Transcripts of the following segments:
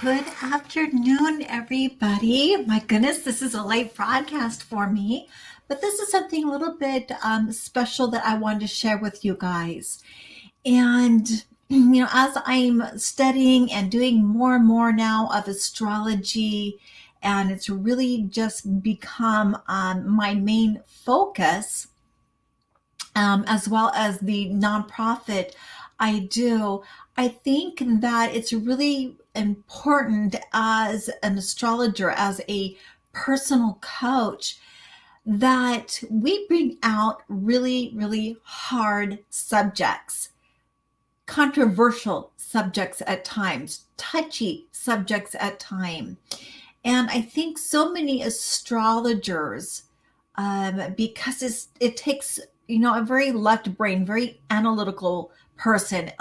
Good afternoon, everybody. My goodness, this is a late broadcast for me, but this is something a little bit special that I wanted to share with you guys. And, as I'm studying and doing more and more now of astrology, and it's really just become my main focus, as well as the nonprofit I do, I think that it's really important as an astrologer, as a personal coach, that we bring out really, really hard subjects, controversial subjects at times, touchy subjects at times. And I think so many astrologers, because it takes, a very left brain, very analytical person.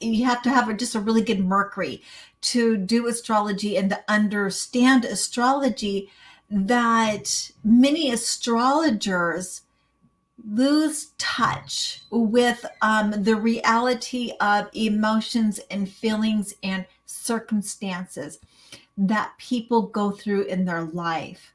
You have to have just a really good Mercury to do astrology and to understand astrology, that many astrologers lose touch with the reality of emotions and feelings and circumstances that people go through in their life.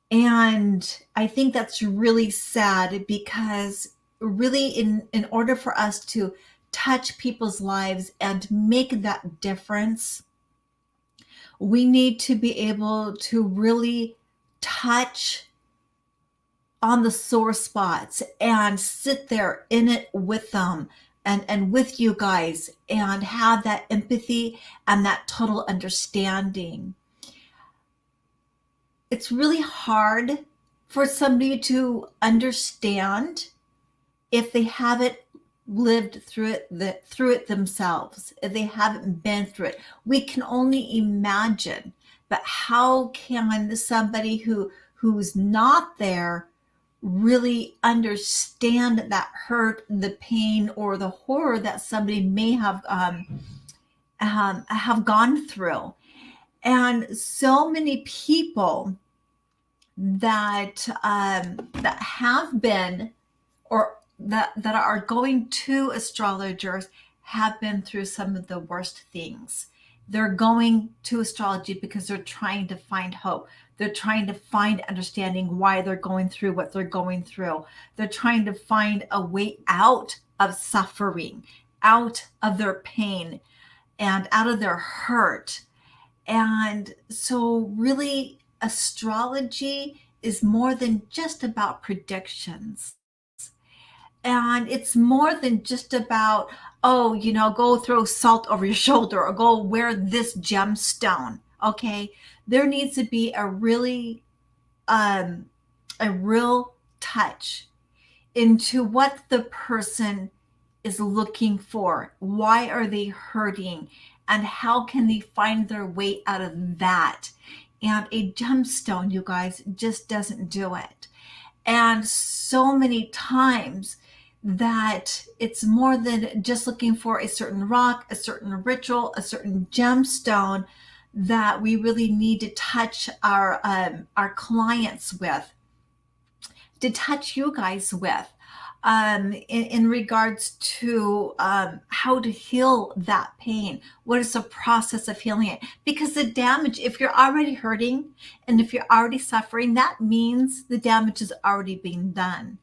And I think that's really sad, because really in order for us to touch people's lives and make that difference, we need to be able to really touch on the sore spots and sit there in it with them and with you guys, and have that empathy and that total understanding. It's really hard for somebody to understand if they haven't lived through it themselves, if they haven't been through it. We can only imagine, but how can somebody who's not there really understand that hurt, the pain, or the horror that somebody may have gone through? And so many people that have been, or that are going to astrologers, have been through some of the worst things. They're going to astrology because they're trying to find hope. They're trying to find understanding why they're going through what they're going through. They're trying to find a way out of suffering, out of their pain, and out of their hurt. And so really, astrology is more than just about predictions. And it's more than just about, go throw salt over your shoulder or go wear this gemstone. Okay. There needs to be a real touch into what the person is looking for. Why are they hurting? And how can they find their way out of that? And a gemstone, you guys, just doesn't do it. And so many times that it's more than just looking for a certain rock, a certain ritual, a certain gemstone that we really need to touch our clients with, to touch you guys with, in regards to how to heal that pain. What is the process of healing it? Because the damage, if you're already hurting and if you're already suffering, that means the damage is already being done.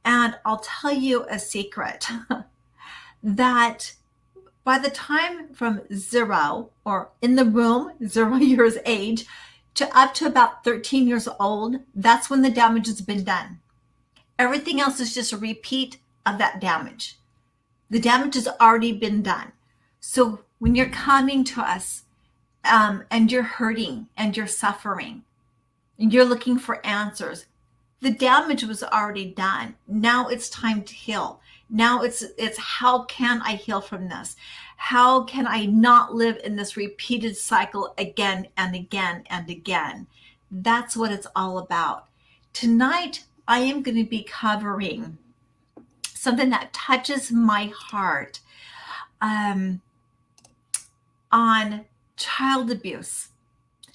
And I'll tell you a secret that by the time from 0, or in the room, 0 years age, to up to about 13 years old, that's when the damage has been done. Everything else is just a repeat of that damage. The damage has already been done. So when you're coming to us, and you're hurting and you're suffering and you're looking for answers, the damage was already done. Now it's time to heal. Now it's how can I heal from this? How can I not live in this repeated cycle again and again and again? That's what it's all about. Tonight, I am going to be covering something that touches my heart, on child abuse.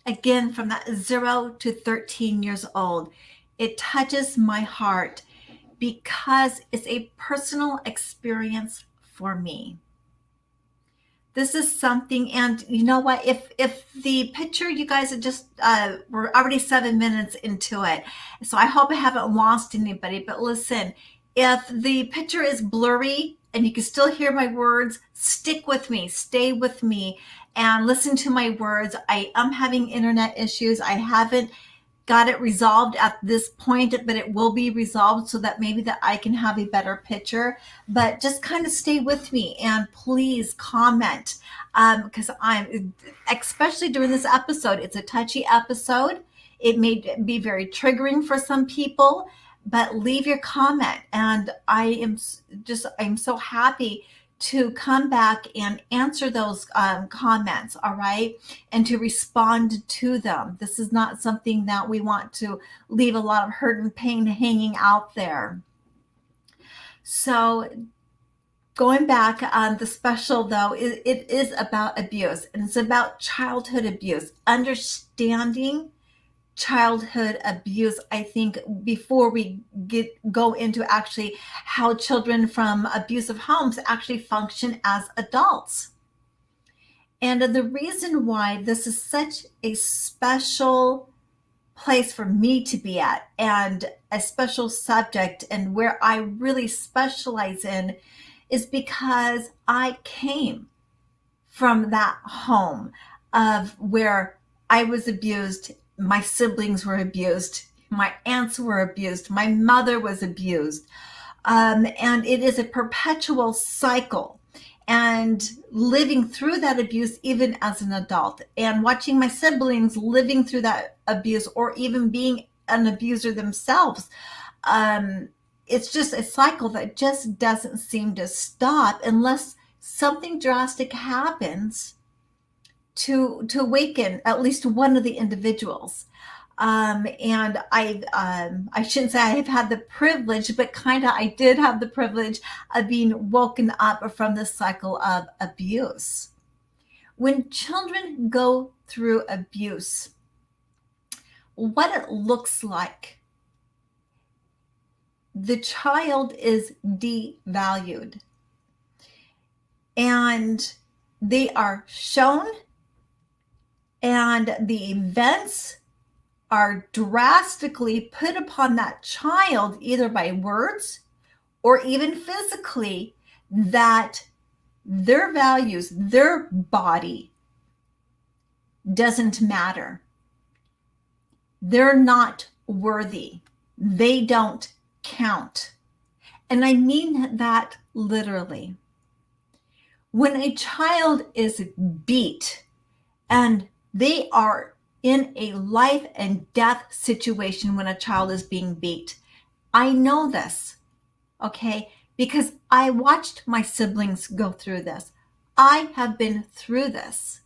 Again, from that 0 to 13 years old. It touches my heart because it's a personal experience for me. This is something, and you know what? If the picture, you guys are just we're already 7 minutes into it, so I hope I haven't lost anybody. But listen, if the picture is blurry and you can still hear my words, stick with me, stay with me, and listen to my words. I am having internet issues. I haven't got it resolved at this point, but it will be resolved so that maybe that I can have a better picture. But just kind of stay with me and please comment, because I'm, especially during this episode, it's a touchy episode. It may be very triggering for some people, but leave your comment. And I'm so happy to come back and answer those comments, all right, and to respond to them. This is not something that we want to leave a lot of hurt and pain hanging out there. So going back on the special, though, it is about abuse, and it's about childhood abuse, understanding childhood abuse. I think before we go into actually how children from abusive homes actually function as adults. And the reason why this is such a special place for me to be at, and a special subject, and where I really specialize in, is because I came from that home of where I was abused. My siblings were abused. My aunts were abused. My mother was abused. And it is a perpetual cycle. And living through that abuse, even as an adult, and watching my siblings living through that abuse, or even being an abuser themselves, it's just a cycle that just doesn't seem to stop unless something drastic happens to awaken at least one of the individuals. And I shouldn't say I have had the privilege, but kind of I did have the privilege of being woken up from the cycle of abuse. When children go through abuse, what it looks like, the child is devalued, and they are shown, and the events are drastically put upon that child, either by words or even physically, that their values, their body doesn't matter. They're not worthy. They don't count. And I mean that literally. When a child is beat and they are in a life and death situation, when a child is being beat, I know this, okay? Because I watched my siblings go through this. I have been through this.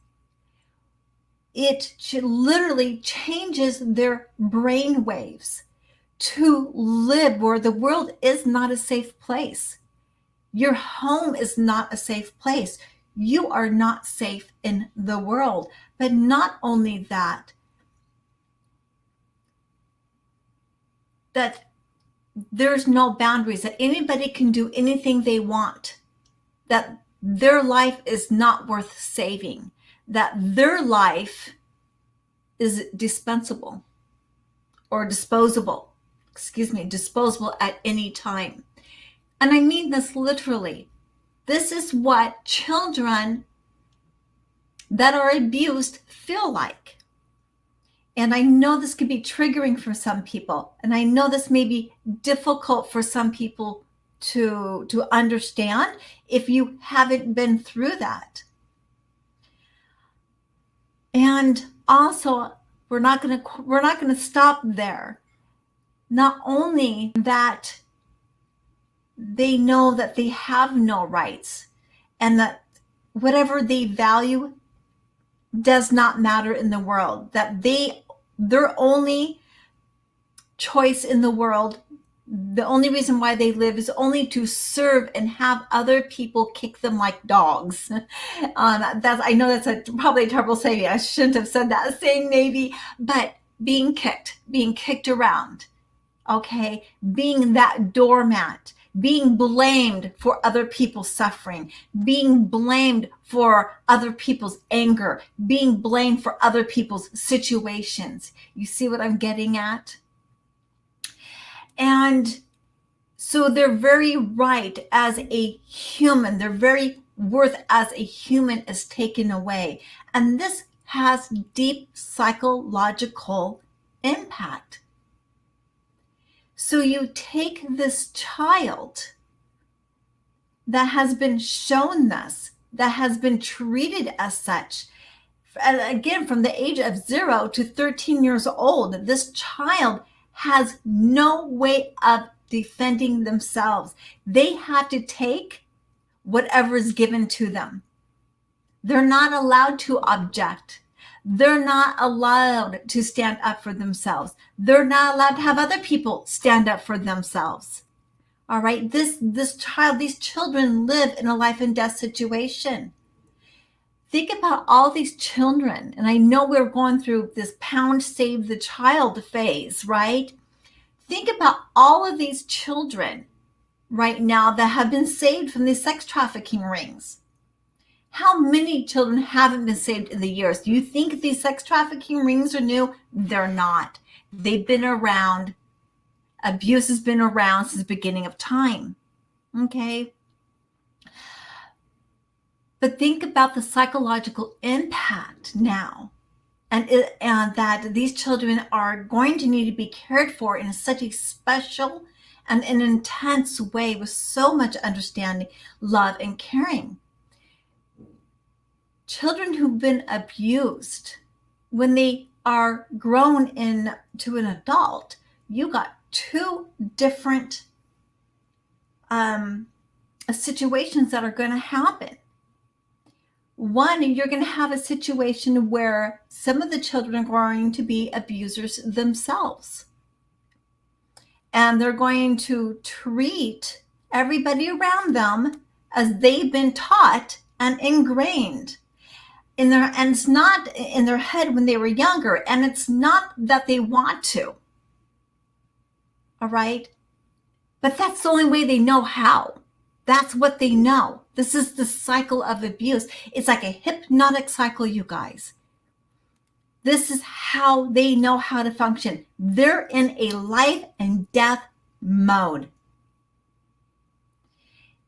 It literally changes their brain waves to live where the world is not a safe place. Your home is not a safe place. You are not safe in the world. But not only that, that there's no boundaries, that anybody can do anything they want, that their life is not worth saving, that their life is dispensable or disposable, disposable at any time. And I mean this literally. This is what children that are abused feel like. And I know this could be triggering for some people. And I know this may be difficult for some people to understand if you haven't been through that. And also, we're not going to stop there. Not only that, they know that they have no rights, and that whatever they value does not matter in the world, that their only choice in the world, the only reason why they live, is only to serve and have other people kick them like dogs. I know that's probably a terrible saying. I shouldn't have said that saying maybe, but being kicked around, okay? Being that doormat, being blamed for other people's suffering, being blamed for other people's anger, being blamed for other people's situations. You see what I'm getting at? And so their very right as a human, their very worth as a human is taken away. And this has deep psychological impact. So you take this child that has been shown this, that has been treated as such, and again, from the age of 0 to 13 years old, this child has no way of defending themselves. They have to take whatever is given to them. They're not allowed to object. They're not allowed to stand up for themselves. They're not allowed to have other people stand up for themselves. All right, these children live in a life and death situation. Think about all these children, and I know we're going through this pound save the child phase, right? Think about all of these children right now that have been saved from these sex trafficking rings. How many children haven't been saved in the years? Do you think these sex trafficking rings are new? They're not. They've been around. Abuse has been around since the beginning of time. Okay? But think about the psychological impact now. And that these children are going to need to be cared for in such a special and an intense way with so much understanding, love, and caring. Children who've been abused, when they are grown into an adult, you got two different situations that are going to happen. One, you're going to have a situation where some of the children are going to be abusers themselves. And they're going to treat everybody around them as they've been taught and ingrained. And it's not in their head when they were younger, and it's not that they want to. All right? But that's the only way they know how. That's what they know. This is the cycle of abuse. It's like a hypnotic cycle, you guys. This is how they know how to function. They're in a life and death mode.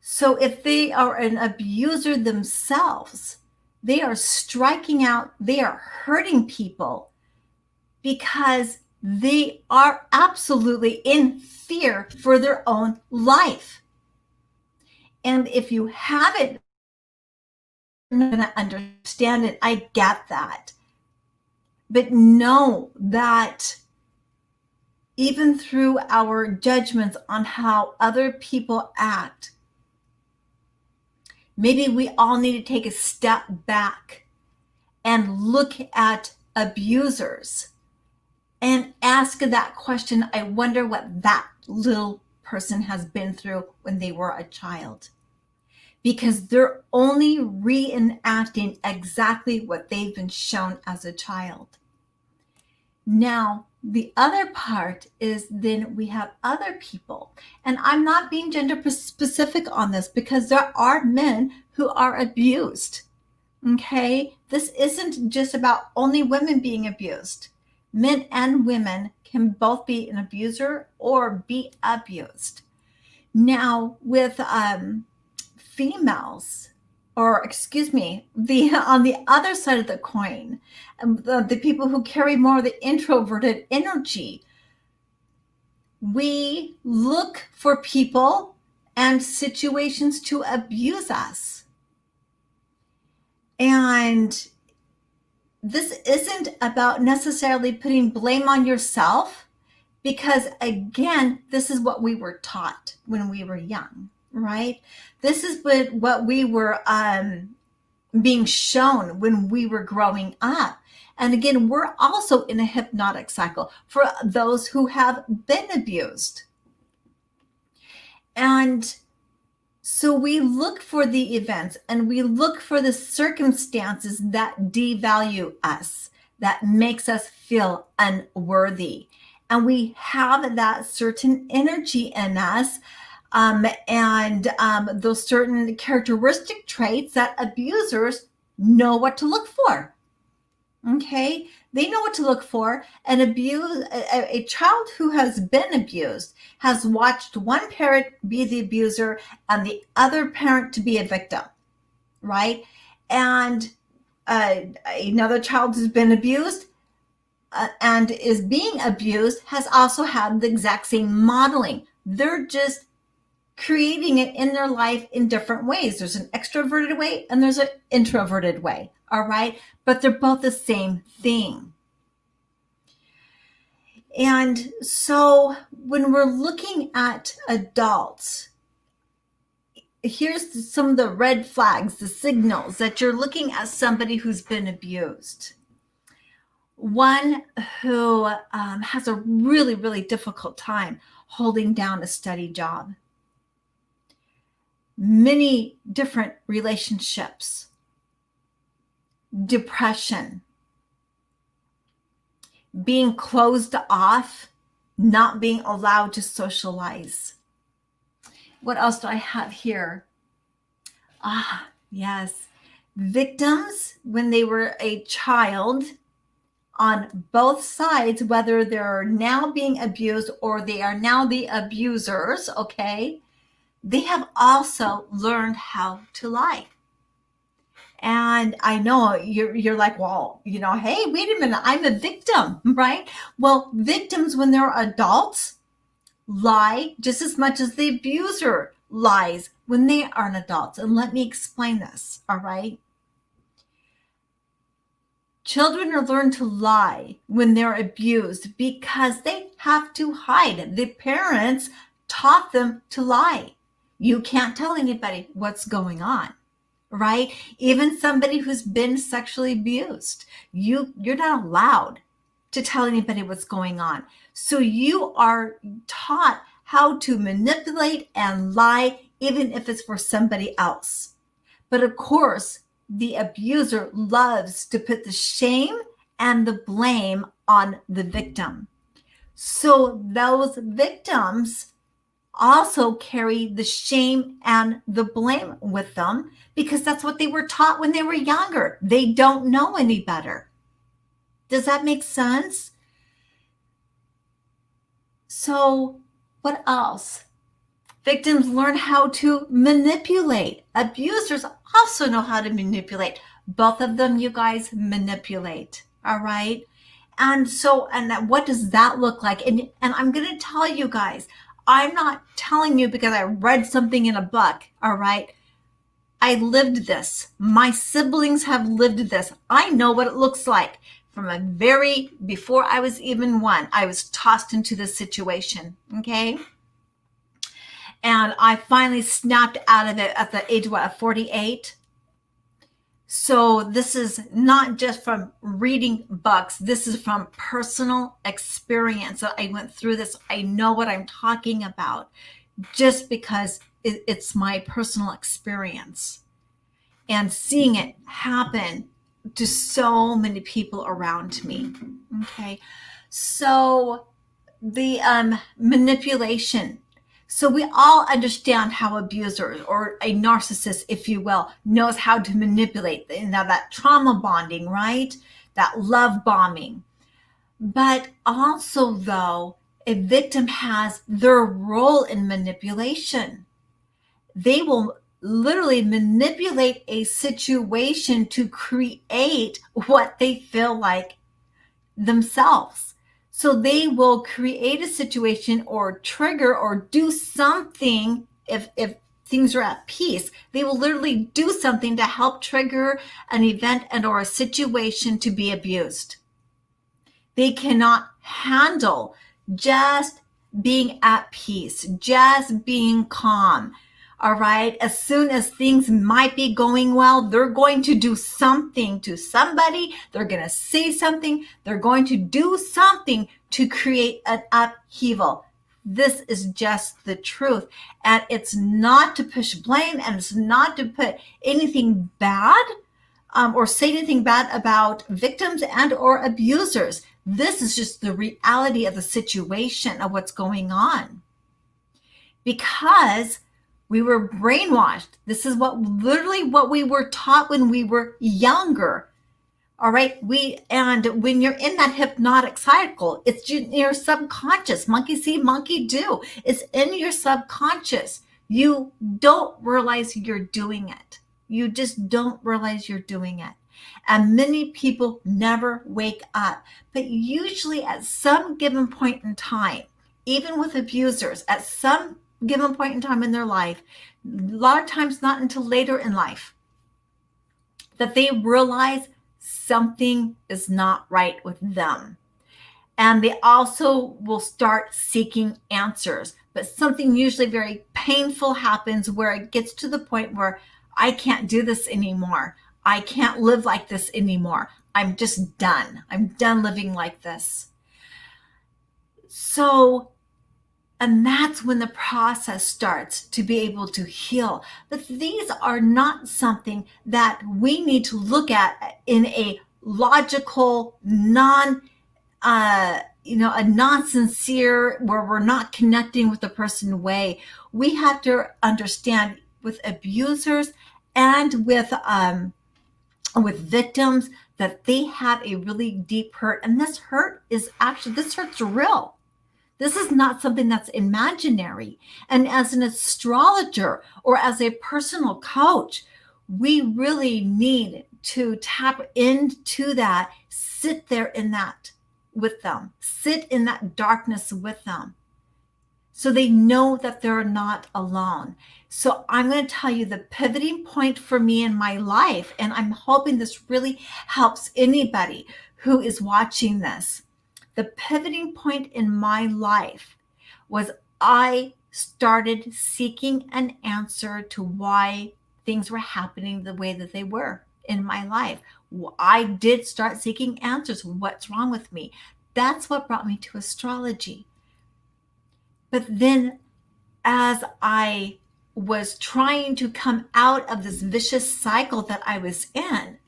So if they are an abuser themselves, they are striking out, they are hurting people because they are absolutely in fear for their own life. And if you haven't, you're not going to understand it. I get that. But know that even through our judgments on how other people act, maybe we all need to take a step back and look at abusers and ask that question. I wonder what that little person has been through when they were a child. Because they're only reenacting exactly what they've been shown as a child. Now, the other part is then we have other people. And I'm not being gender specific on this because there are men who are abused. Okay? This isn't just about only women being abused. Men and women can both be an abuser or be abused. Now, with females, or excuse me, on the other side of the coin, the people who carry more of the introverted energy, we look for people and situations to abuse us. And this isn't about necessarily putting blame on yourself, because again, this is what we were taught when we were young. Right? This is what we were being shown when we were growing up. And again, we're also in a hypnotic cycle for those who have been abused. And so we look for the events and we look for the circumstances that devalue us, that makes us feel unworthy. And we have that certain energy in us and those certain characteristic traits that abusers know what to look for. Okay, they know what to look for. A child who has been abused has watched one parent be the abuser and the other parent to be a victim, right? And another child who's been abused and is being abused has also had the exact same modeling. They're just creating it in their life in different ways. There's an extroverted way and there's an introverted way. All right. But they're both the same thing. And so when we're looking at adults, here's some of the red flags, the signals that you're looking at somebody who's been abused. One who has a really, really difficult time holding down a steady job. Many different relationships, depression, being closed off, not being allowed to socialize. What else do I have here? Yes. Victims, when they were a child, on both sides, whether they're now being abused or they are now the abusers, okay, they have also learned how to lie. And I know you're like, well, hey, wait a minute, I'm a victim, right? Well, victims, when they're adults, lie just as much as the abuser lies when they are an adult. And let me explain this, all right? Children are learned to lie when they're abused because they have to hide. The parents taught them to lie. You can't tell anybody what's going on, right? Even somebody who's been sexually abused, you're not allowed to tell anybody what's going on. So you are taught how to manipulate and lie, even if it's for somebody else. But of course, the abuser loves to put the shame and the blame on the victim. So those victims also carry the shame and the blame with them because that's what they were taught when they were younger. They don't know any better. Does that make sense? So what else? Victims learn how to manipulate. Abusers also know how to manipulate. Both of them, you guys, manipulate. All right. And what does that look like? And I'm going to tell you guys, I'm not telling you because I read something in a book. All right. I lived this. My siblings have lived this. I know what it looks like. Before I was even one, I was tossed into this situation. Okay. And I finally snapped out of it at the age of 48. So this is not just from reading books. This is from personal experience. So I went through this. I know what I'm talking about just because it's my personal experience and seeing it happen to so many people around me. Okay. So the manipulation. So we all understand how abusers or a narcissist, if you will, knows how to manipulate. Now that trauma bonding, right? That love bombing. But also though, a victim has their role in manipulation. They will literally manipulate a situation to create what they feel like themselves. So they will create a situation or trigger or do something if things are at peace. They will literally do something to help trigger an event and or a situation to be abused. They cannot handle just being at peace, just being calm. All right. As soon as things might be going well, they're going to do something to somebody. They're going to say something. They're going to do something to create an upheaval. This is just the truth. And it's not to push blame and it's not to put anything bad or say anything bad about victims and or abusers. This is just the reality of the situation of what's going on. because we were brainwashed. This is literally what we were taught when we were younger. All right. And when you're in that hypnotic cycle, it's in your subconscious. Monkey see, monkey do. It's in your subconscious. You don't realize you're doing it. You just don't realize you're doing it. And many people never wake up. But usually at some given point in time, even with abusers, at some given point in time in their life, a lot of times not until later in life, that they realize something is not right with them. And they also will start seeking answers. But something usually very painful happens where it gets to the point where I can't do this anymore. I can't live like this anymore. I'm just done. I'm done living like this. So, and that's when the process starts to be able to heal. But these are not something that we need to look at in a logical, a non-sincere, where we're not connecting with the person way. We have to understand with abusers and with victims that they have a really deep hurt. And this hurt's real. This is not something that's imaginary. And as an astrologer or as a personal coach, we really need to tap into that, sit there in that with them, sit in that darkness with them, so they know that they're not alone. So I'm going to tell you the pivoting point for me in my life, and I'm hoping this really helps anybody who is watching this. The pivoting point in my life was I started seeking an answer to why things were happening the way that they were in my life. I did start seeking answers. What's wrong with me? That's what brought me to astrology. But then as I was trying to come out of this vicious cycle that I was in,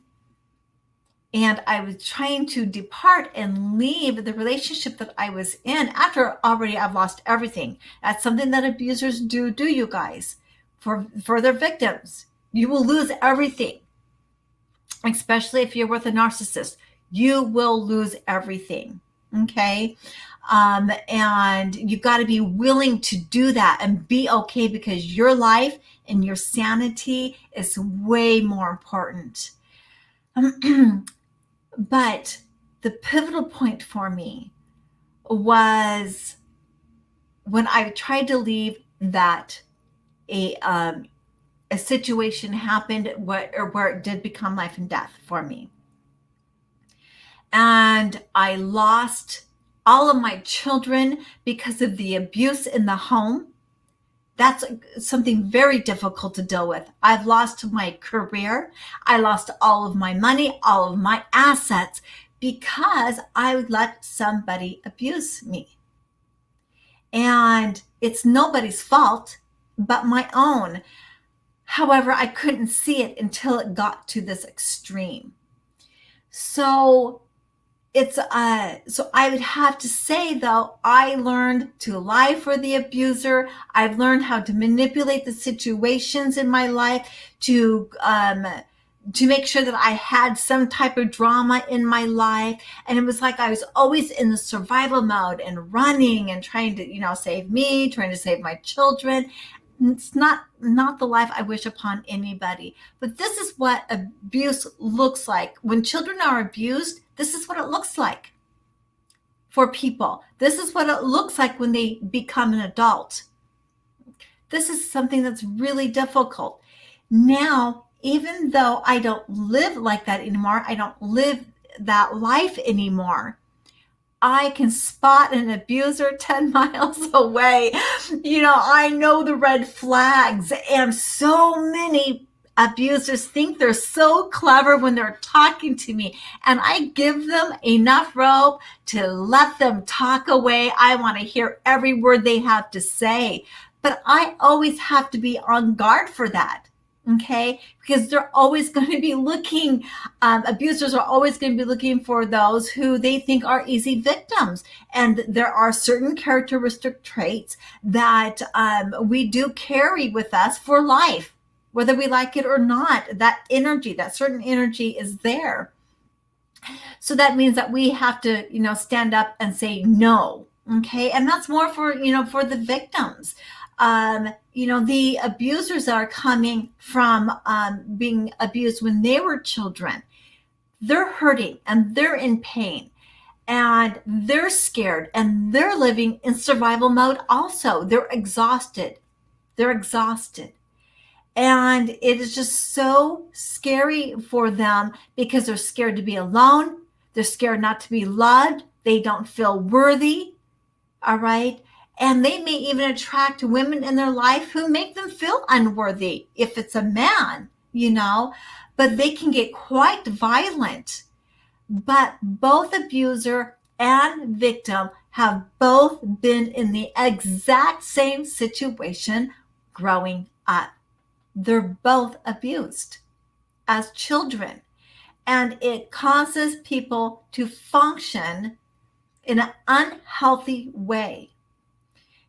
and I was trying to depart and leave the relationship that I was in after already I've lost everything. That's something that abusers do, you guys, for their victims. You will lose everything, especially if you're with a narcissist. You will lose everything, okay? And you've got to be willing to do that and be okay, because your life and your sanity is way more important. But the pivotal point for me was when I tried to leave that a situation happened where it did become life and death for me. And I lost all of my children because of the abuse in the home. That's something very difficult to deal with. I've lost my career. I lost all of my money, all of my assets, because I let somebody abuse me. And it's nobody's fault but my own. However, I couldn't see it until it got to this extreme. So so I would have to say, though, I learned to lie for the abuser. I've learned how to manipulate the situations in my life to make sure that I had some type of drama in my life. And it was like I was always in the survival mode and running and trying to, save me, trying to save my children. It's not the life I wish upon anybody. But this is what abuse looks like. When children are abused, this is what it looks like for people. This is what it looks like when they become an adult. This is something that's really difficult. Now, even though I don't live like that anymore, I don't live that life anymore, I can spot an abuser 10 miles away. I know the red flags, and so many abusers think they're so clever when they're talking to me, and I give them enough rope to let them talk away. I want to hear every word they have to say, but I always have to be on guard for that. Okay, because they're always going to be looking, abusers are always going to be looking for those who they think are easy victims. And there are certain characteristic traits that we do carry with us for life, whether we like it or not. That energy, that certain energy is there. So that means that we have to, stand up and say no. Okay. And that's more for, for the victims. The abusers that are coming from being abused when they were children, they're hurting and they're in pain and they're scared and they're living in survival mode also. They're exhausted. They're exhausted. And it is just so scary for them because they're scared to be alone. They're scared not to be loved. They don't feel worthy. All right. And they may even attract women in their life who make them feel unworthy if it's a man, but they can get quite violent. But both abuser and victim have both been in the exact same situation growing up. They're both abused as children, and it causes people to function in an unhealthy way.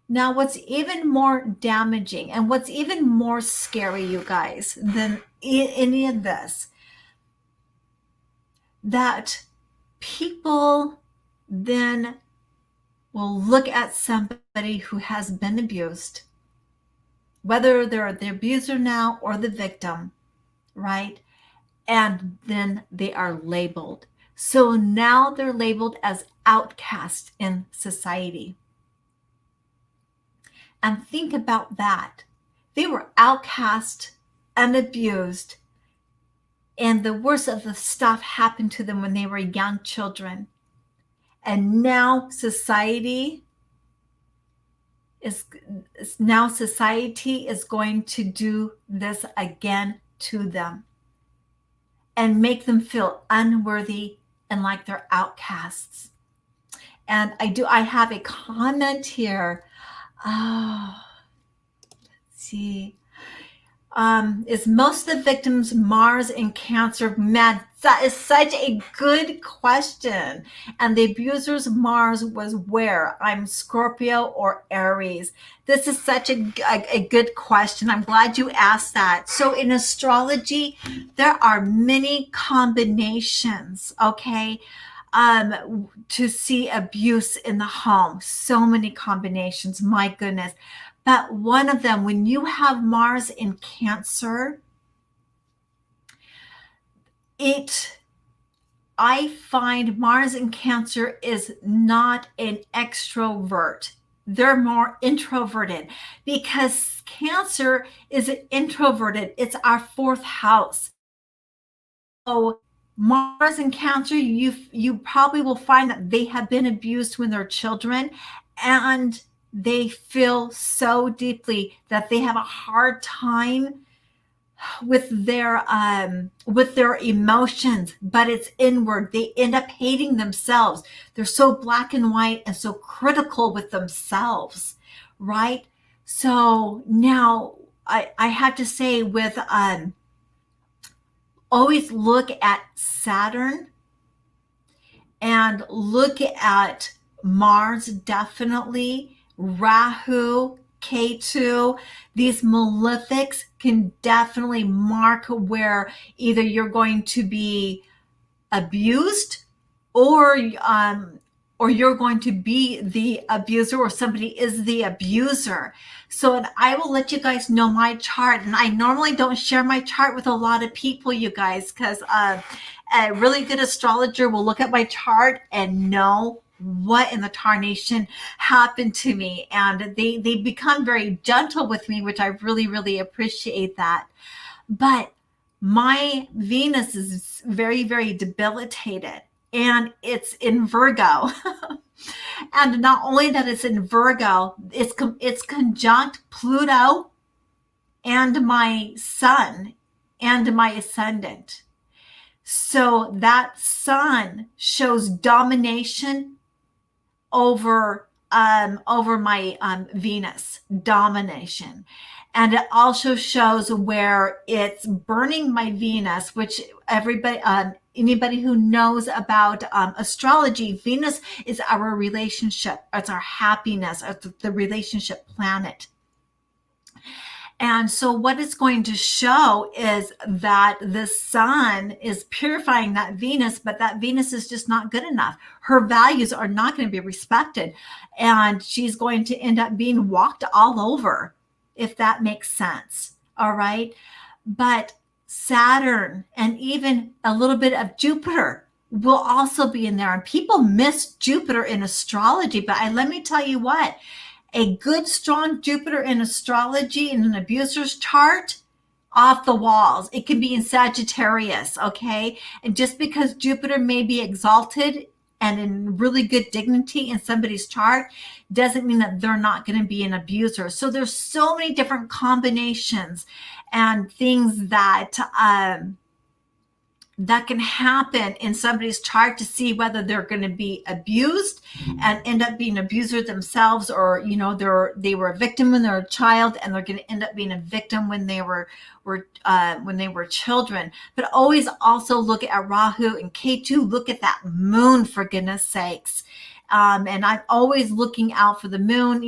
Now, what's even more damaging and what's even more scary, you guys, than any of this, that people then will look at somebody who has been abused, whether they're the abuser now or the victim, right? And then they are labeled. So now they're labeled as outcasts in society. And think about that. They were outcast and abused, and the worst of the stuff happened to them when they were young children. And now society is going to do this again to them and make them feel unworthy and like they're outcasts. And I have a comment here. Oh, let's see. Is most of the victims Mars in Cancer? Man, that is such a good question. And the abuser's Mars was where? I'm Scorpio or Aries. This is such a good question. I'm glad you asked that. So in astrology, there are many combinations, okay, to see abuse in the home. So many combinations, my goodness. But one of them, when you have Mars in Cancer, I find Mars in Cancer is not an extrovert. They're more introverted because Cancer is introverted. It's our fourth house. So Mars in Cancer, you probably will find that they have been abused when they're children, and they feel so deeply that they have a hard time with their emotions, but it's inward. They end up hating themselves. They're so black and white and so critical with themselves, right? So now I have to say with always look at Saturn and look at Mars, definitely. Rahu, Ketu, these malefics can definitely mark where either you're going to be abused or you're going to be the abuser, or somebody is the abuser. So, and I will let you guys know my chart. And I normally don't share my chart with a lot of people, you guys, because a really good astrologer will look at my chart and know what in the tarnation happened to me. And they become very gentle with me, which I really, really appreciate that. But my Venus is very, very debilitated, and it's in Virgo. And not only that it's in Virgo, it's conjunct Pluto and my sun and my ascendant. So that sun shows domination over my Venus, domination. And it also shows where it's burning my Venus, which anybody who knows about astrology, Venus is our relationship. It's our happiness. It's the relationship planet. And so what it's going to show is that the sun is purifying that Venus, but that Venus is just not good enough. Her values are not going to be respected. And she's going to end up being walked all over, if that makes sense. All right. But Saturn and even a little bit of Jupiter will also be in there. And people miss Jupiter in astrology, but let me tell you what, a good, strong Jupiter in astrology in an abuser's chart, off the walls. It can be in Sagittarius, okay? And just because Jupiter may be exalted and in really good dignity in somebody's chart doesn't mean that they're not going to be an abuser. So there's so many different combinations and things that that can happen in somebody's chart to see whether they're going to be abused and end up being an abuser themselves, or they were a victim when they're a child and they're going to end up being a victim when they were children. But always also look at Rahu and Ketu. Look at that moon, for goodness sakes. And I'm always looking out for the moon.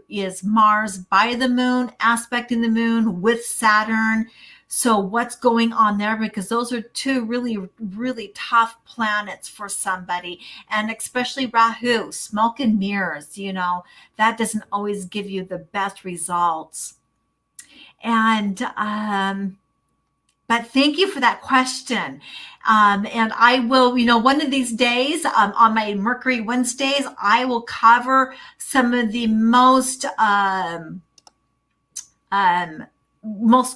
Is Mars by the moon, aspecting the moon with Saturn? So what's going on there? Because those are two really, really tough planets for somebody. And especially Rahu, smoke and mirrors, that doesn't always give you the best results. And, but thank you for that question. And I will, one of these days on my Mercury Wednesdays, I will cover some of the most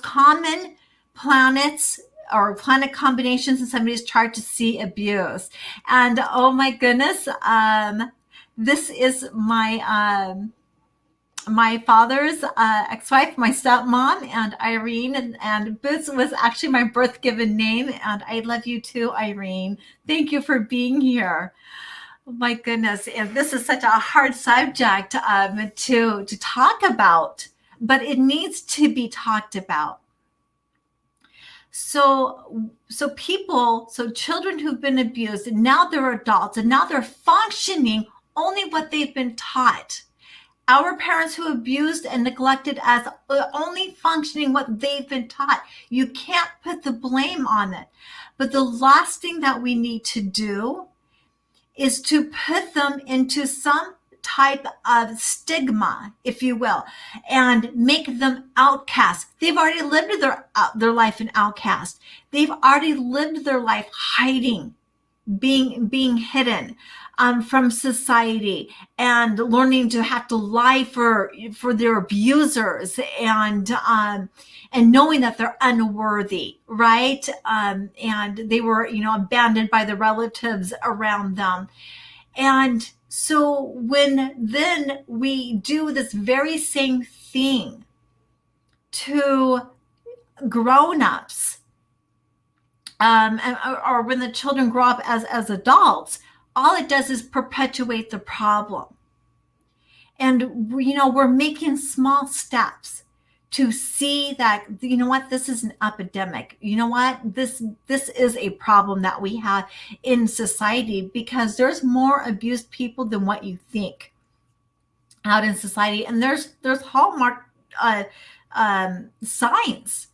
common planets or planet combinations in somebody's chart to see abuse. And oh my goodness, this is my my father's ex-wife, my stepmom, and Irene, and Boots was actually my birth given name. And I love you too, Irene. Thank you for being here. Oh my goodness, and this is such a hard subject to talk about, but it needs to be talked about. So children who've been abused, and now they're adults, and now they're functioning only what they've been taught. Our parents who abused and neglected as only functioning what they've been taught. You can't put the blame on it. But the last thing that we need to do is to put them into some type of stigma, if you will, and make them outcasts. They've already lived their life an outcast. They've already lived their life hiding, being hidden from society, and learning to have to lie for their abusers, and knowing that they're unworthy, right? And they were, abandoned by the relatives around them. And so when then we do this very same thing to grown-ups, or when the children grow up as adults, all it does is perpetuate the problem. And, we're making small steps to see that, this is an epidemic. This is a problem that we have in society, because there's more abused people than what you think out in society. And there's hallmark signs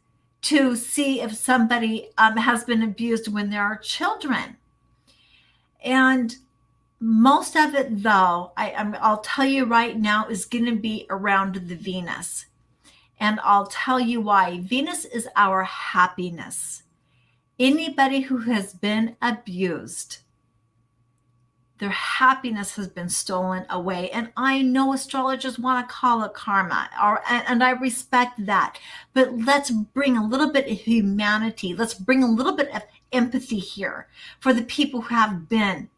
to see if somebody has been abused when there are children. And most of it, though, I'll tell you right now, is going to be around the Venus. And I'll tell you why. Venus is our happiness. Anybody who has been abused, their happiness has been stolen away. And I know astrologers want to call it karma, and I respect that. But let's bring a little bit of humanity. Let's bring a little bit of empathy here for the people who have been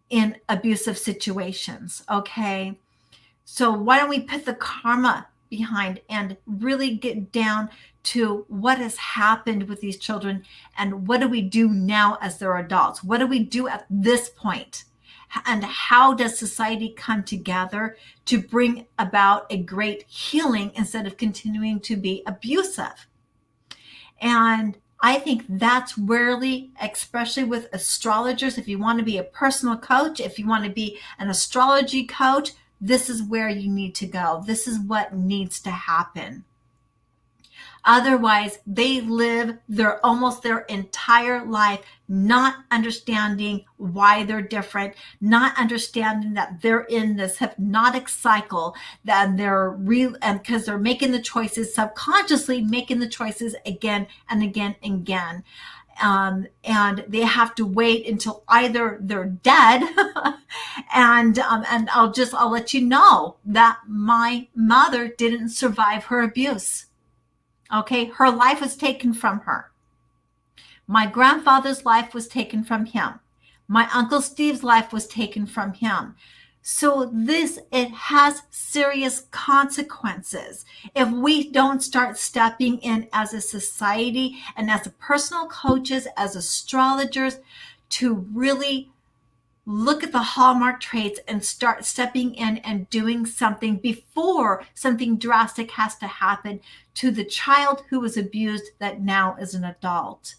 in abusive situations, okay? So why don't we put the karma behind and really get down to what has happened with these children, and what do we do now as they're adults? What do we do at this point? and how does society come together to bring about a great healing instead of continuing to be abusive. And I think that's rarely, especially with astrologers, if you want to be a personal coach, if you want to be an astrology coach, this is where you need to go. This is what needs to happen. Otherwise, they live almost their entire life not understanding why they're different, not understanding that they're in this hypnotic cycle, that they're real, and because they're making the choices, subconsciously making the choices again and again and again. And they have to wait until either they're dead, and I'll let you know that my mother didn't survive her abuse. Okay, her life was taken from her. My grandfather's life was taken from him. My Uncle Steve's life was taken from him. So it has serious consequences if we don't start stepping in as a society and as a personal coaches, as astrologers, to really look at the hallmark traits and start stepping in and doing something before something drastic has to happen to the child who was abused that now is an adult.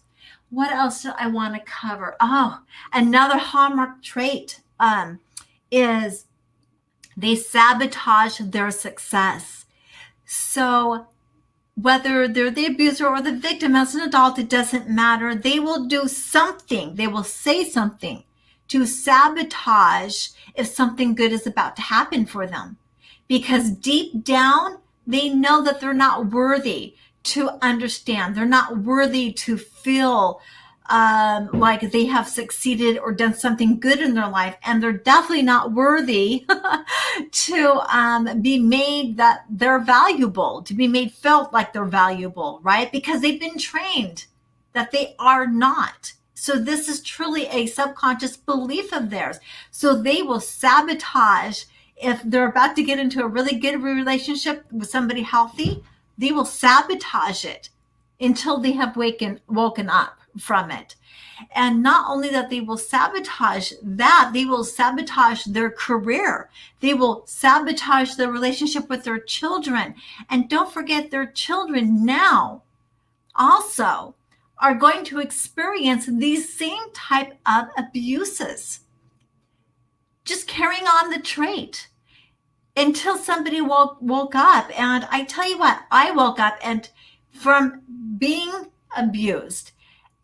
What else do I want to cover? Oh, another hallmark trait is they sabotage their success. So whether they're the abuser or the victim as an adult, it doesn't matter. They will do something. They will say something to sabotage if something good is about to happen for them. Because deep down, they know that they're not worthy to understand. They're not worthy to feel like they have succeeded or done something good in their life. And they're definitely not worthy to be made that they're valuable, to be made felt like they're valuable, right? Because they've been trained that they are not. So this is truly a subconscious belief of theirs. So they will sabotage if they're about to get into a really good relationship with somebody healthy. They will sabotage it until they have woken up from it. And not only that, they will sabotage that, they will sabotage their career. They will sabotage their relationship with their children. And don't forget, their children now also are going to experience these same type of abuses. Just carrying on the trait until somebody woke up. And I tell you what, I woke up and from being abused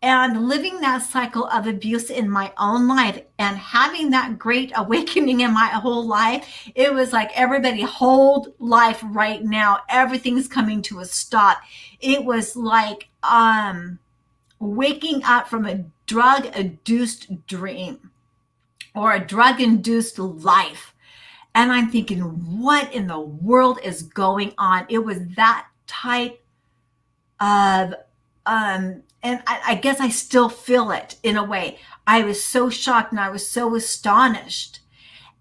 and living that cycle of abuse in my own life and having that great awakening in my whole life, it was like, everybody hold life right now. Everything's coming to a stop. It was like waking up from a drug-induced dream or a drug-induced life. And I'm thinking, what in the world is going on? It was that type of, and I guess I still feel it in a way. I was so shocked and I was so astonished.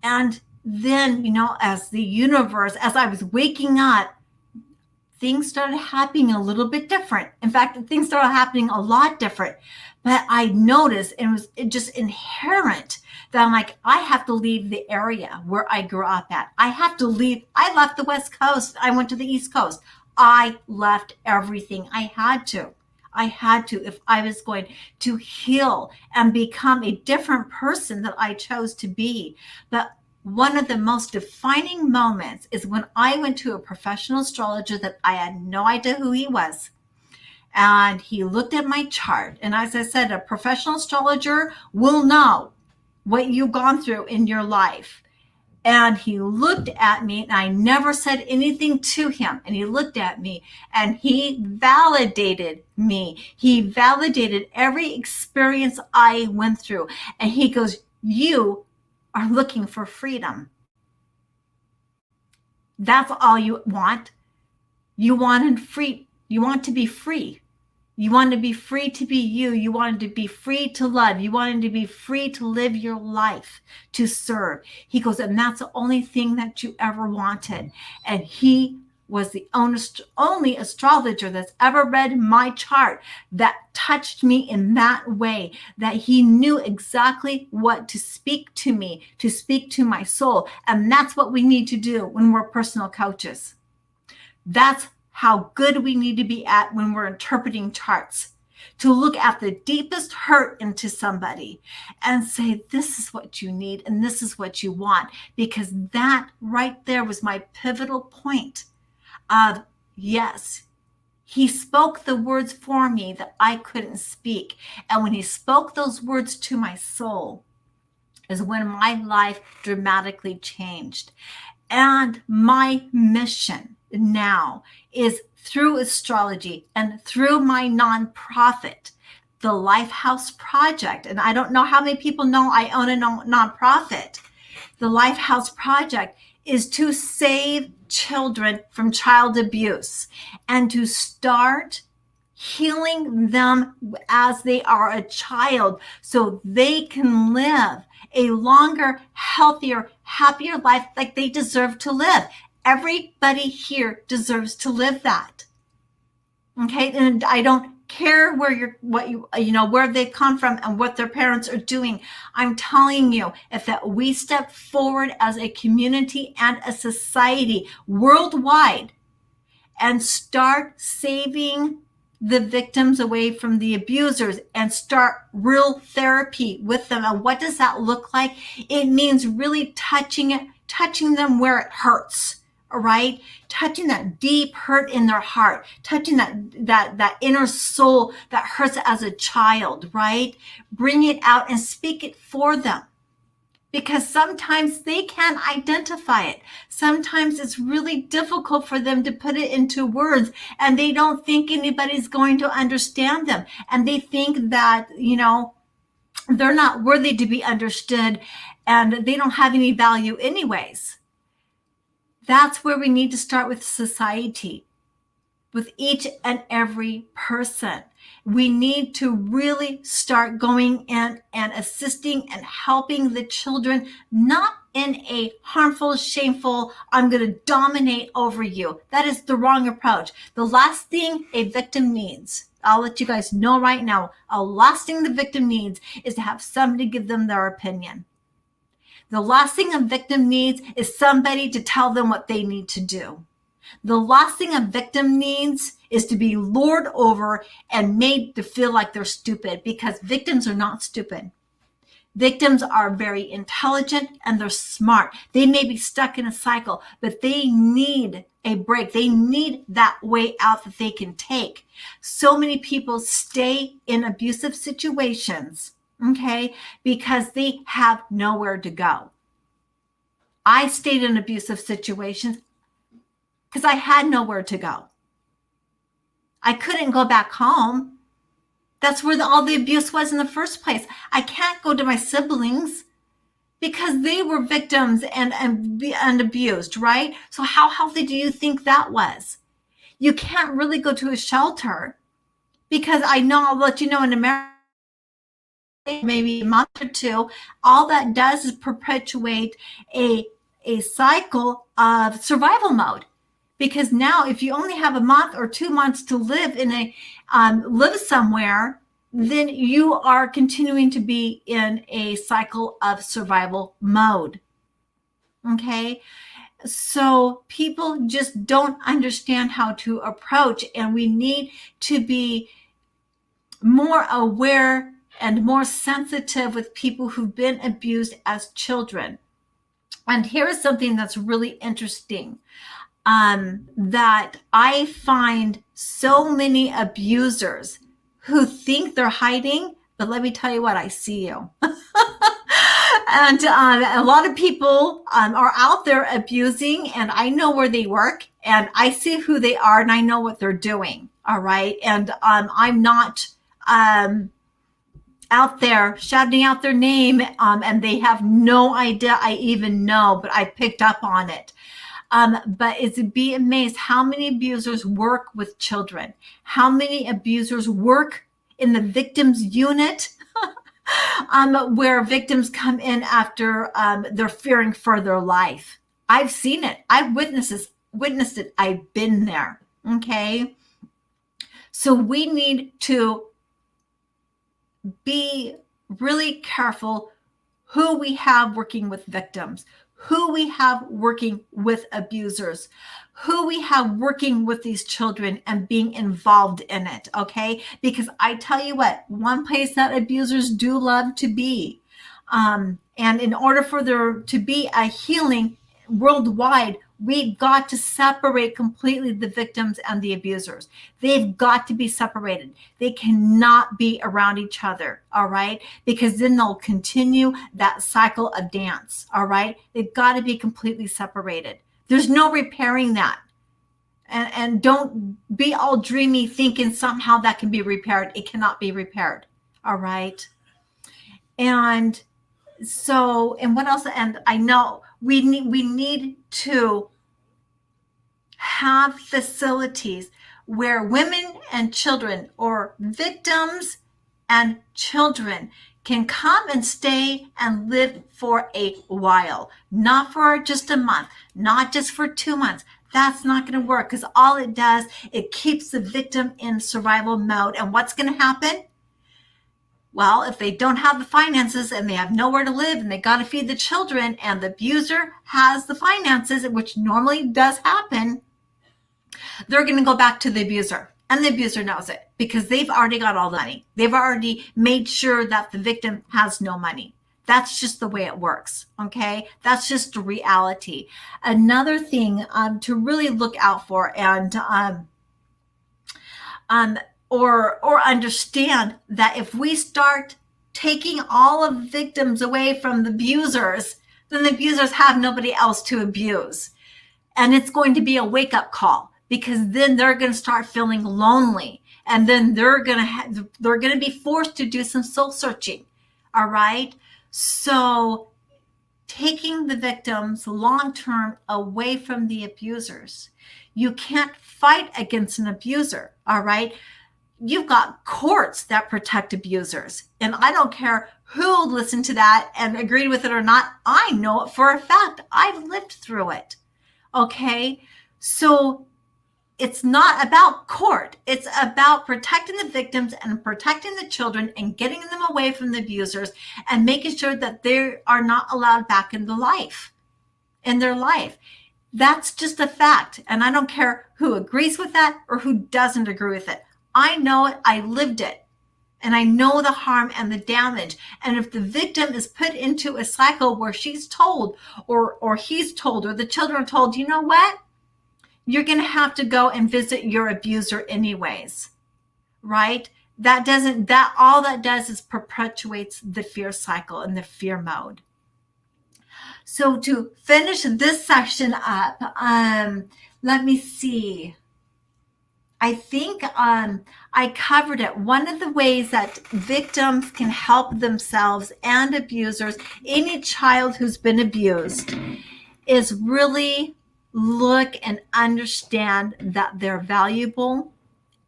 And then, as the universe, as I was waking up, things started happening a little bit different. In fact, things started happening a lot different. But I noticed, and it was just inherent, that I'm like, I have to leave the area where I grew up at. I have to leave. I left the West Coast. I went to the East Coast. I left everything. I had to if I was going to heal and become a different person that I chose to be. But one of the most defining moments is when I went to a professional astrologer that I had no idea who he was. And he looked at my chart. And as I said, a professional astrologer will know what you've gone through in your life. And he looked at me, and I never said anything to him. And he looked at me and he validated me. He validated every experience I went through. And he goes, you are looking for freedom. That's all you want. You wanted free. You want to be free. You wanted to be free to be you. You wanted to be free to love. You wanted to be free to live your life, to serve. He goes, and that's the only thing that you ever wanted. And he was the only astrologer that's ever read my chart that touched me in that way, that he knew exactly what to speak to me, to speak to my soul. And that's what we need to do when we're personal coaches. That's how good we need to be at when we're interpreting charts. To look at the deepest hurt into somebody and say, this is what you need and this is what you want. Because that right there was my pivotal point of, yes, he spoke the words for me that I couldn't speak. And when he spoke those words to my soul is when my life dramatically changed. And my mission now is through astrology and through my nonprofit, the Lifehouse Project. And I don't know how many people know I own a nonprofit. The Lifehouse Project is to save children from child abuse and to start healing them as they are a child so they can live a longer, healthier, happier life like they deserve to live. Everybody here deserves to live that. Okay, and I don't care where where they come from and what their parents are doing. I'm telling you, if that we step forward as a community and a society worldwide and start saving the victims away from the abusers and start real therapy with them. And what does that look like? It means really touching them where it hurts. All right, touching that deep hurt in their heart, touching that inner soul that hurts as a child, right? Bring it out and speak it for them. Because sometimes they can't identify it. Sometimes it's really difficult for them to put it into words, and they don't think anybody's going to understand them. And they think that, they're not worthy to be understood and they don't have any value anyways. That's where we need to start with society, with each and every person. We need to really start going in and assisting and helping the children, not in a harmful, shameful, I'm going to dominate over you. That is the wrong approach. The last thing a victim needs, I'll let you guys know right now, the last thing the victim needs is to have somebody give them their opinion. The last thing a victim needs is somebody to tell them what they need to do. The last thing a victim needs is to be lured over and made to feel like they're stupid, because victims are not stupid. Victims are very intelligent and they're smart. They may be stuck in a cycle, but they need a break. They need that way out that they can take. So many people stay in abusive situations, okay, because they have nowhere to go. I stayed in abusive situations because I had nowhere to go. I couldn't go back home. That's where all the abuse was in the first place. I can't go to my siblings because they were victims and abused, right? So how healthy do you think that was? You can't really go to a shelter because I'll let you know, in America, maybe a month or two, all that does is perpetuate a cycle of survival mode. Because now, if you only have a month or 2 months to live live somewhere, then you are continuing to be in a cycle of survival mode. Okay, so people just don't understand how to approach, and we need to be more aware and more sensitive with people who've been abused as children. And here is something that's really interesting. That I find so many abusers who think they're hiding, but let me tell you what, I see you. And a lot of people are out there abusing, and I know where they work, and I see who they are, and I know what they're doing. All right. And I'm not out there shouting out their name, and they have no idea I even know, but I picked up on it. But it'd be amazed how many abusers work with children, how many abusers work in the victims unit, where victims come in after they're fearing for their life. I've seen it. I've witnessed this witnessed it. I've been there. Okay. So we need to be really careful who we have working with victims, who we have working with abusers, who we have working with these children and being involved in it, okay? Because I tell you what, one place that abusers do love to be, and in order for there to be a healing worldwide, we've got to separate completely the victims and the abusers. They've got to be separated. They cannot be around each other, all right? Because then they'll continue that cycle of dance, all right? They've got to be completely separated. There's no repairing that. And don't be all dreamy thinking somehow that can be repaired. It cannot be repaired, all right? And so, and what else? And I know we need to have facilities where women and children, or victims and children, can come and stay and live for a while, not for just a month, not just for 2 months. That's not going to work, because all it does, it keeps the victim in survival mode. And what's going to happen? Well, if they don't have the finances and they have nowhere to live and they got to feed the children, and the abuser has the finances, which normally does happen, they're going to go back to the abuser. And the abuser knows it, because they've already got all the money. They've already made sure that the victim has no money. That's just the way it works, okay? That's just the reality. Another thing to really look out for, and or understand, that if we start taking all of victims away from the abusers, then the abusers have nobody else to abuse. And it's going to be a wake-up call, because then they're going to start feeling lonely, and then they're going to be forced to do some soul searching. All right? So taking the victims long-term away from the abusers. You can't fight against an abuser. All right? You've got courts that protect abusers. And I don't care who listened to that and agreed with it or not. I know it for a fact. I've lived through it. Okay? So it's not about court. It's about protecting the victims and protecting the children and getting them away from the abusers, and making sure that they are not allowed back in their life. That's just a fact. And I don't care who agrees with that or who doesn't agree with it. I know it. I lived it. And I know the harm and the damage. And if the victim is put into a cycle where she's told, or he's told, or the children are told, you know what? You're going to have to go and visit your abuser anyways, right? All that does is perpetuates the fear cycle and the fear mode. So to finish this section up, let me see. I think I covered it. One of the ways that victims can help themselves and abusers, any child who's been abused, is really look and understand that they're valuable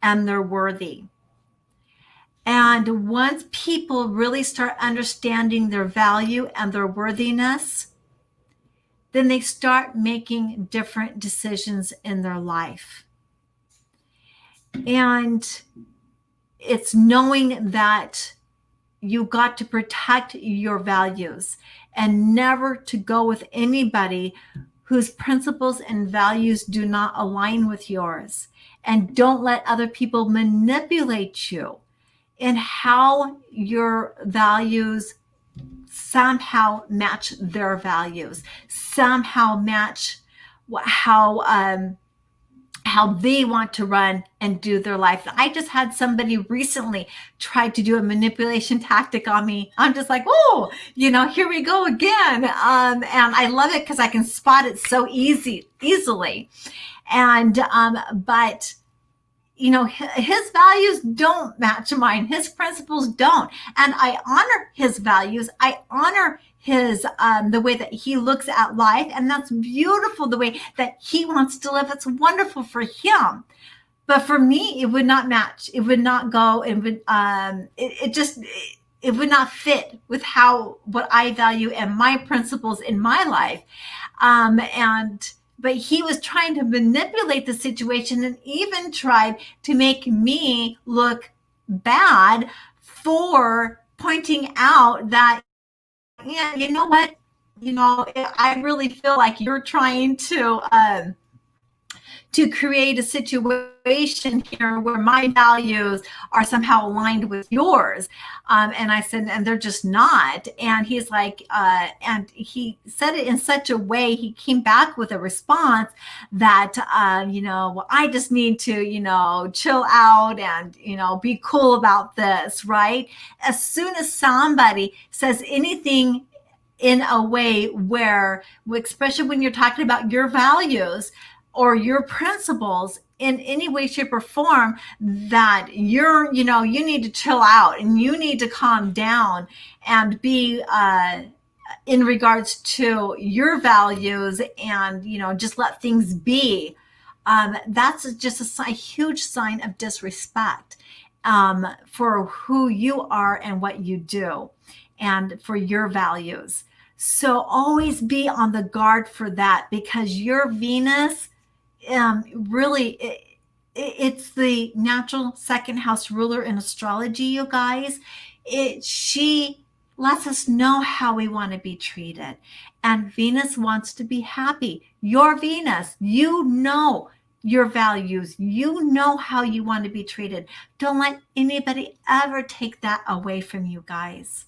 and they're worthy. And once people really start understanding their value and their worthiness, then they start making different decisions in their life. And it's knowing that you got to protect your values, and never to go with anybody whose principles and values do not align with yours. And don't let other people manipulate you in how your values somehow match their values, somehow match how they want to run and do their life. I just had somebody recently try to do a manipulation tactic on me. I'm just like, oh, here we go again. And I love it because I can spot it so easily. And, but his values don't match mine. His principles don't. And I honor his values. I honor his the way that he looks at life, and that's beautiful, the way that he wants to live. It's wonderful for him. But for me, it would not match. It would not go. It would it would not fit with what I value and my principles in my life. And but he was trying to manipulate the situation and even tried to make me look bad for pointing out that, yeah, you know what? I really feel like you're trying to create a situation here where my values are somehow aligned with yours. And I said, and they're just not. And he's like, and he said it in such a way, he came back with a response that, well, I just need to, chill out and, be cool about this, right? As soon as somebody says anything in a way where, especially when you're talking about your values or your principles in any way, shape, or form, that you need to chill out and you need to calm down and be in regards to your values and, just let things be. That's just a huge sign of disrespect for who you are and what you do and for your values. So always be on the guard for that, because your Venus really, it's the natural second house ruler in astrology, you guys. She lets us know how we want to be treated. And Venus wants to be happy. Your Venus, your values, how you want to be treated. Don't let anybody ever take that away from you guys.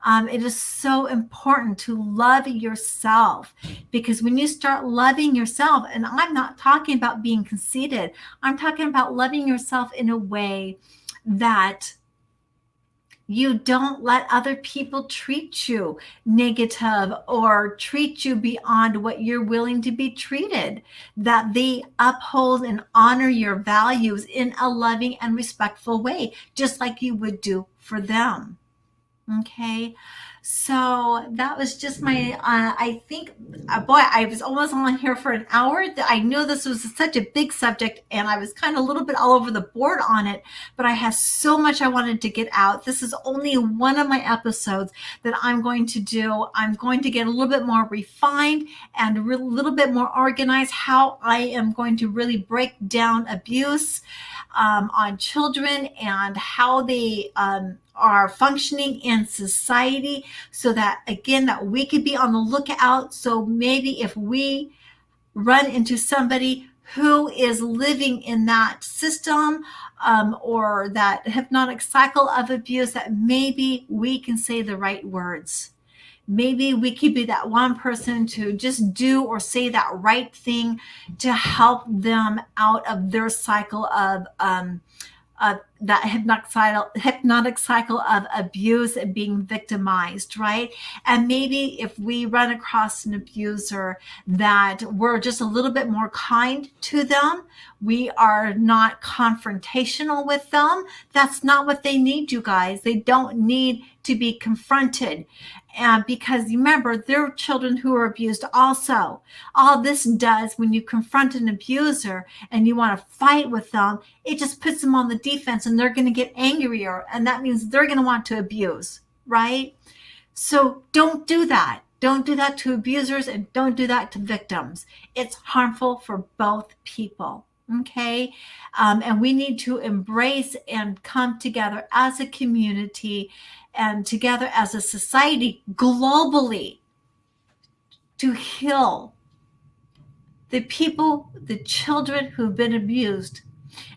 It is so important to love yourself, because when you start loving yourself, and I'm not talking about being conceited, I'm talking about loving yourself in a way that you don't let other people treat you negative or treat you beyond what you're willing to be treated, that they uphold and honor your values in a loving and respectful way, just like you would do for them. Okay, so that was just my, I think, boy, I was almost on here for an hour. I knew this was such a big subject and I was kind of a little bit all over the board on it, but I had so much I wanted to get out. This is only one of my episodes that I'm going to do. I'm going to get a little bit more refined and a little bit more organized how I am going to really break down abuse on children and how they are functioning in society, so that, again, that we could be on the lookout. So maybe if we run into somebody who is living in that system or that hypnotic cycle of abuse, that maybe we can say the right words. Maybe we could be that one person to just do or say that right thing to help them out of their cycle of that hypnotic cycle of abuse and being victimized, right? And maybe if we run across an abuser, that we're just a little bit more kind to them. We are not confrontational with them. That's not what they need, you guys. They don't need to be confronted. And because remember, they're children who are abused also. All this does, when you confront an abuser and you want to fight with them, it just puts them on the defense and they're going to get angrier. And that means they're going to want to abuse, right? So don't do that. Don't do that to abusers and don't do that to victims. It's harmful for both people. Okay. And we need to embrace and come together as a community and together as a society globally to heal the people, the children who've been abused.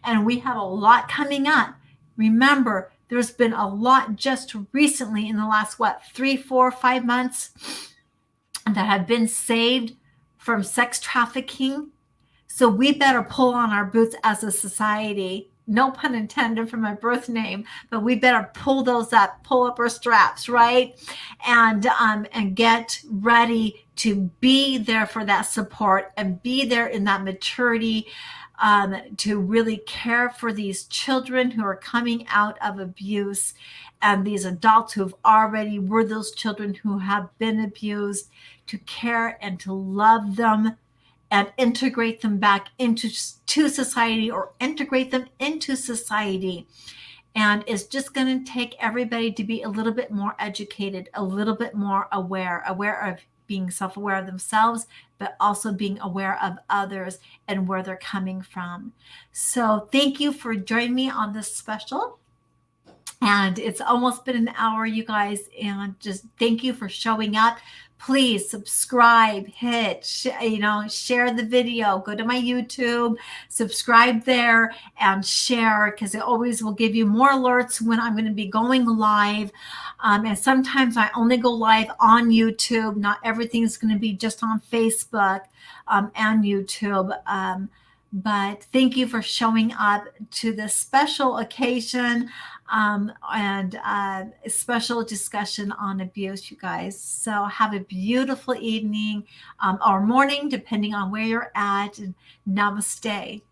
And we have a lot coming up. Remember, there's been a lot just recently in the last, 3, 4, 5 months that have been saved from sex trafficking. So we better pull on our boots as a society. No pun intended for my birth name, but we better pull up our straps, right? And get ready to be there for that support and be there in that maturity to really care for these children who are coming out of abuse and these adults who have already were those children who have been abused, to care and to love them and integrate them back into society, or integrate them into society. And it's just going to take everybody to be a little bit more educated, a little bit more aware of being self-aware of themselves, but also being aware of others and where they're coming from. So thank you for joining me on this special. And it's almost been an hour, you guys. And just thank you for showing up. Please subscribe, share the video, go to my YouTube, subscribe there and share, because it always will give you more alerts when I'm going to be going live. And sometimes I only go live on YouTube. Not everything is going to be just on Facebook and YouTube. But thank you for showing up to this special occasion and a special discussion on abuse, you guys. So have a beautiful evening or morning, depending on where you're at. And namaste.